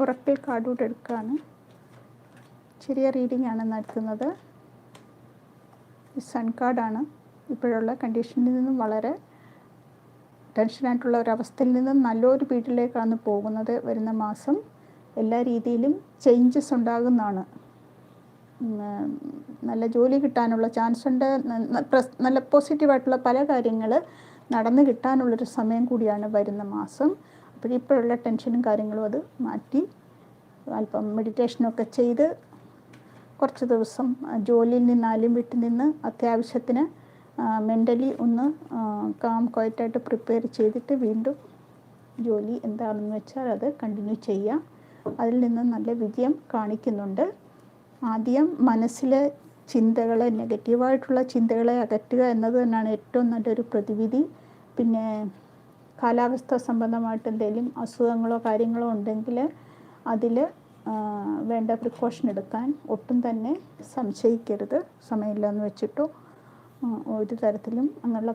Oracle card കൂടെ എടുക്കുകയാണ്. ചെറിയ റീഡിംഗ് ആണ് നടത്തുന്നത്. സൺ കാർഡാണ്. ഇപ്പോഴുള്ള കണ്ടീഷനിൽ നിന്നും വളരെ ടെൻഷനായിട്ടുള്ള ഒരവസ്ഥയിൽ നിന്നും നല്ലൊരു പീരീഡിലേക്കാണ് പോകുന്നത്. വരുന്ന മാസം എല്ലാ രീതിയിലും ചേഞ്ചസ് ഉണ്ടാകുന്നതാണ്. നല്ല ജോലി കിട്ടാനുള്ള ചാൻസ് ഉണ്ട്. നല്ല പോസിറ്റീവായിട്ടുള്ള പല കാര്യങ്ങൾ നടന്നു കിട്ടാനുള്ളൊരു സമയം കൂടിയാണ് വരുന്ന മാസം. അപ്പോഴിപ്പോഴുള്ള ടെൻഷനും കാര്യങ്ങളും അത് മാറ്റി അല്പം മെഡിറ്റേഷനൊക്കെ ചെയ്ത് കുറച്ച് ദിവസം ജോലിയിൽ നിന്നാലും വീട്ടിൽ നിന്ന് അത്യാവശ്യത്തിന് മെൻ്റലി ഒന്ന് കാം ക്വയറ്റായിട്ട് പ്രിപ്പയർ ചെയ്തിട്ട് വീണ്ടും ജോലി എന്താണെന്ന് വെച്ചാൽ അത് കണ്ടിന്യൂ ചെയ്യാം. അതിൽ നിന്ന് നല്ല വിജയം കാണിക്കുന്നുണ്ട്. ആദ്യം മനസ്സിലെ ചിന്തകളെ, നെഗറ്റീവായിട്ടുള്ള ചിന്തകളെ അകറ്റുക എന്നത് തന്നെയാണ് ഏറ്റവും നല്ലൊരു പ്രതിവിധി. പിന്നെ കാലാവസ്ഥ സംബന്ധമായിട്ട് എന്തെങ്കിലും അസുഖങ്ങളോ കാര്യങ്ങളോ ഉണ്ടെങ്കിൽ അതിൽ വേണ്ട പ്രിക്കോഷൻ എടുക്കാൻ ഒട്ടും തന്നെ സംശയിക്കരുത്. സമയമില്ലെന്ന് വെച്ചിട്ടോ ഒരു തരത്തിലും അങ്ങനെയുള്ള